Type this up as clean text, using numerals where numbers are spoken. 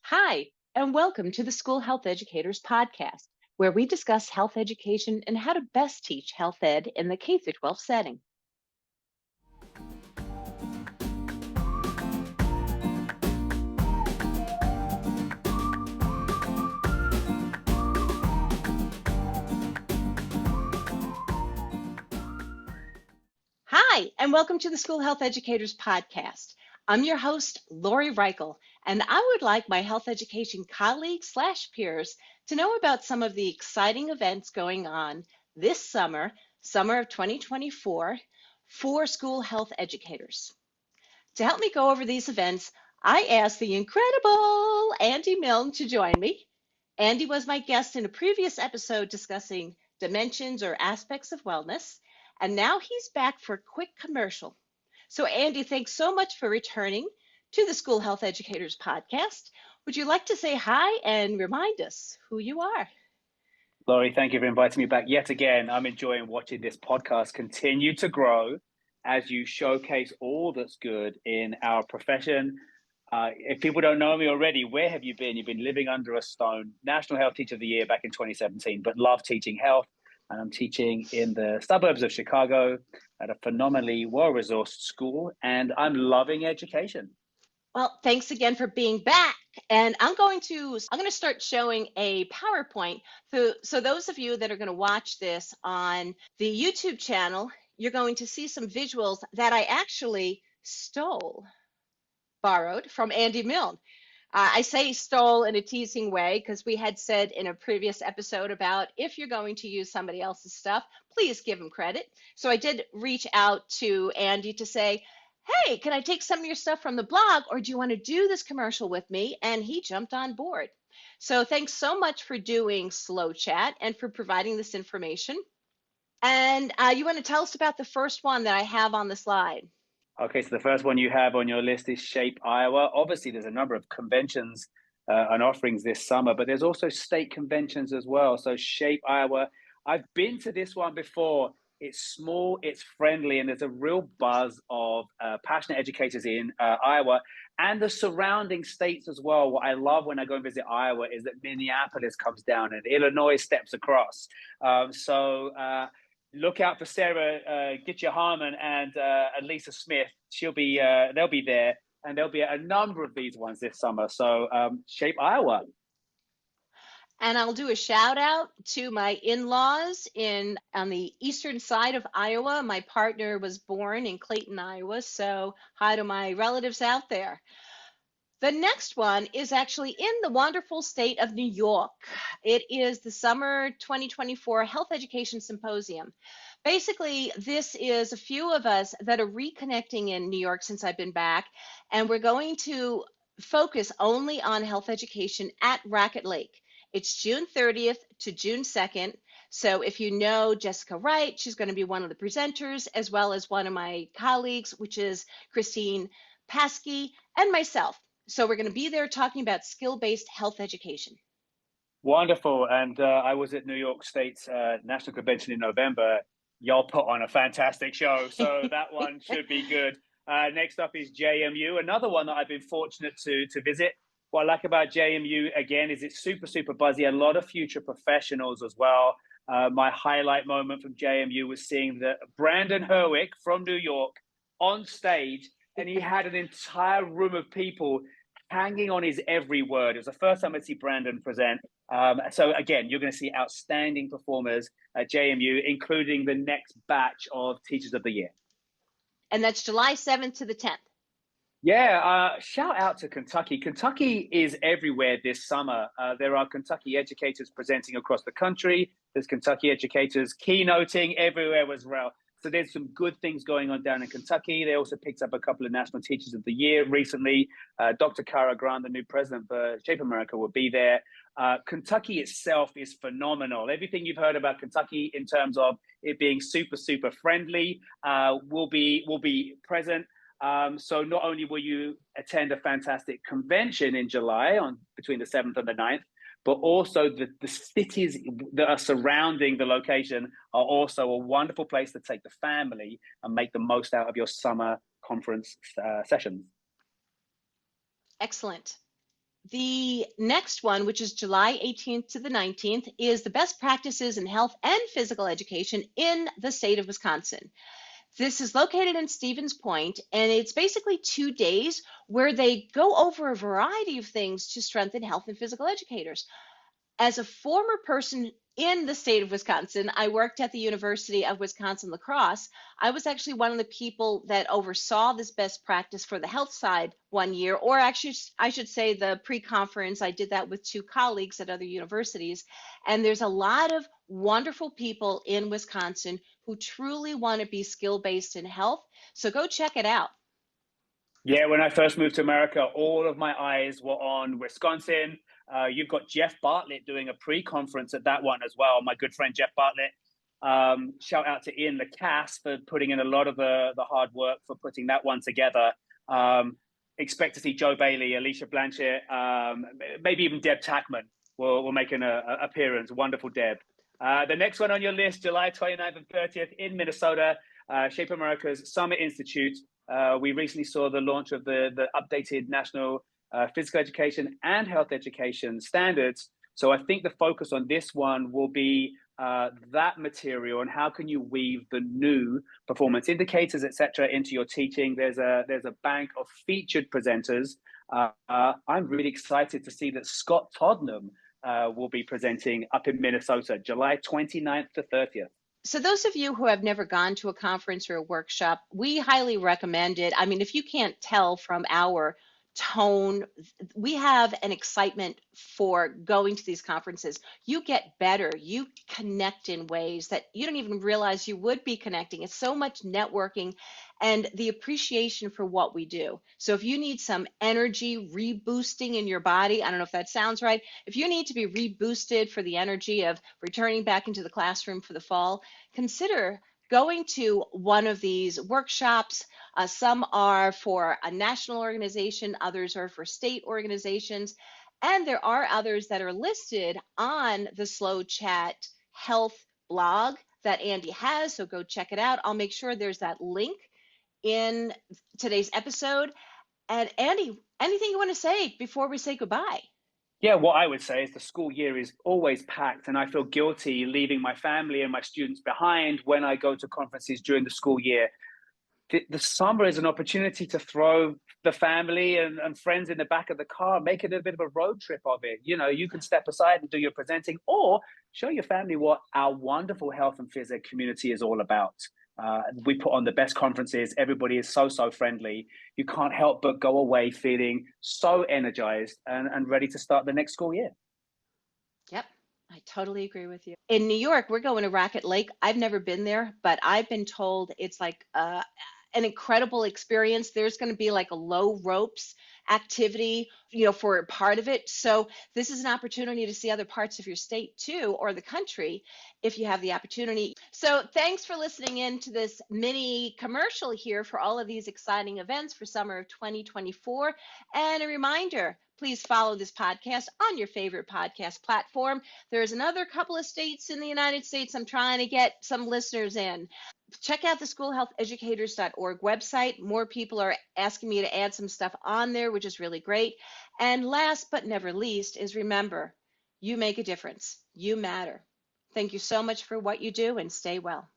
Hi, and welcome to the School Health Educators Podcast, where we discuss health education and how to best teach health ed in the K 12 setting. Hi, and welcome to the School Health Educators Podcast. I'm your host, Lori Reichel, and I would like my health education colleagues slash peers to know about some of the exciting events going on this summer of 2024, for school health educators. To help me go over these events, I asked the incredible Andy Milne to join me. Andy was my guest in a previous episode discussing dimensions or aspects of wellness, and now he's back for a quick commercial. So, Andy, thanks so much for returning to the School Health Educators Podcast. Would you like to say hi and remind us who you are? Laurie, thank you for inviting me back yet again. I'm enjoying watching this podcast continue to grow as you showcase all that's good in our profession. If people don't know me already, where have you been? You've been living under a stone. National Health Teacher of the Year back in 2017, but love teaching health. And I'm teaching in the suburbs of Chicago at a phenomenally well-resourced school, and I'm loving education. Well, thanks again for being back. And I'm going to start showing a PowerPoint. So those of you that are going to watch this on the YouTube channel, you're going to see some visuals that I actually borrowed from Andy Milne. I say stole in a teasing way because we had said in a previous episode about if you're going to use somebody else's stuff, please give them credit. So I did reach out to Andy to say, hey, can I take some of your stuff from the blog, or do you want to do this commercial with me? And he jumped on board. So thanks so much for doing Slow Chat and for providing this information. And you want to tell us about the first one that I have on the slide? Okay, so the first one you have on your list is Shape Iowa. Obviously, there's a number of conventions and offerings this summer, but there's also state conventions as well. So Shape Iowa, I've been to this one before. It's small, it's friendly, and there's a real buzz of passionate educators in Iowa and the surrounding states as well. What I love when I go and visit Iowa is that Minneapolis comes down and Illinois steps across. Look out for Sarah Gitcher Harmon and Lisa Smith. They'll be there, and there'll be a number of these ones this summer. So Shape Iowa. And I'll do a shout out to my in-laws in on the eastern side of Iowa. My partner was born in Clayton, Iowa, so hi to my relatives out there. The next one is actually in the wonderful state of New York. It is the Summer 2024 Health Education Symposium. Basically, this is a few of us that are reconnecting in New York since I've been back, and we're going to focus only on health education at Racket Lake. It's June 30th to June 2nd. So if you know Jessica Wright, she's going to be one of the presenters, as well as one of my colleagues, which is Christine Paskey, and myself. So we're going to be there talking about skill-based health education. Wonderful. And I was at New York State's National Convention in November. Y'all put on a fantastic show. So that one should be good. Next up is JMU, another one that I've been fortunate to visit. What I like about JMU, again, is it's super, super buzzy. A lot of future professionals as well. My highlight moment from JMU was seeing Brandon Herwick from New York on stage, and he had an entire room of people hanging on his every word. It was the first time I'd see Brandon present. So again, you're going to see outstanding performers at JMU, including the next batch of Teachers of the Year. And that's July 7th to the 10th. Yeah, shout out to Kentucky. Kentucky is everywhere this summer. There are Kentucky educators presenting across the country. There's Kentucky educators keynoting everywhere as well. So there's some good things going on down in Kentucky. They also picked up a couple of National Teachers of the Year recently. Dr. Kara Grant, the new president for Shape America, will be there. Kentucky itself is phenomenal. Everything you've heard about Kentucky in terms of it being super, super friendly will be present. So not only will you attend a fantastic convention in July between the 7th and the 9th, but also the cities that are surrounding the location are also a wonderful place to take the family and make the most out of your summer conference sessions. Excellent. The next one, which is July 18th to the 19th, is the best practices in health and physical education in the state of Wisconsin. This is located in Stevens Point, and it's basically 2 days where they go over a variety of things to strengthen health and physical educators. As a former person in the state of Wisconsin, I worked at the University of Wisconsin-La Crosse. I was actually one of the people that oversaw this best practice for the health side one year, or actually, I should say the pre-conference. I did that with two colleagues at other universities. And there's a lot of wonderful people in Wisconsin who truly want to be skill-based in health. So go check it out. Yeah, when I first moved to America, all of my eyes were on Wisconsin. You've got Jeff Bartlett doing a pre-conference at that one as well. My good friend Jeff Bartlett. Shout out to Ian Lacasse for putting in a lot of the hard work for putting that one together. Expect to see Joe Bailey, Alicia Blanchett, maybe even Deb Tackman will make an appearance. Wonderful Deb. The next one on your list, July 29th and 30th in Minnesota, Shape America's Summit Institute. We recently saw the launch of the updated National Physical Education and Health Education Standards. So I think the focus on this one will be that material and how can you weave the new performance indicators, etc., into your teaching. There's a bank of featured presenters. I'm really excited to see that Scott Todnam will be presenting up in Minnesota, July 29th to 30th. So those of you who have never gone to a conference or a workshop, we highly recommend it. I mean, if you can't tell from our tone, we have an excitement for going to these conferences. You get better, you connect in ways that you don't even realize you would be connecting. It's so much networking and the appreciation for what we do. So if you need some energy reboosting in your body, I don't know if that sounds right. If you need to be reboosted for the energy of returning back into the classroom for the fall, consider going to one of these workshops. Some are for a national organization, others are for state organizations, and there are others that are listed on the Slow Chat Health blog that Andy has, so go check it out. I'll make sure there's that link in today's episode. And Andy, anything you want to say before we say goodbye? Yeah, what I would say is the school year is always packed, and I feel guilty leaving my family and my students behind when I go to conferences during the school year. The summer is an opportunity to throw the family and friends in the back of the car, make it a bit of a road trip of it. You know, you can step aside and do your presenting, or show your family what our wonderful health and phys ed community is all about. We put on the best conferences. Everybody is so friendly. You can't help but go away feeling so energized and ready to start the next school year. Yep, I totally agree with you. In New York, we're going to Racket Lake. I've never been there, but I've been told it's like an incredible experience. There's going to be like a low ropes activity, for part of it. So this is an opportunity to see other parts of your state too, or the country, if you have the opportunity. So thanks for listening in to this mini commercial here for all of these exciting events for summer of 2024. And a reminder, please follow this podcast on your favorite podcast platform. There's another couple of states in the United States I'm trying to get some listeners in. Check out the schoolhealtheducators.org website. More people are asking me to add some stuff on there, which is really great. And last but never least is remember, you make a difference. You matter. Thank you so much for what you do and stay well.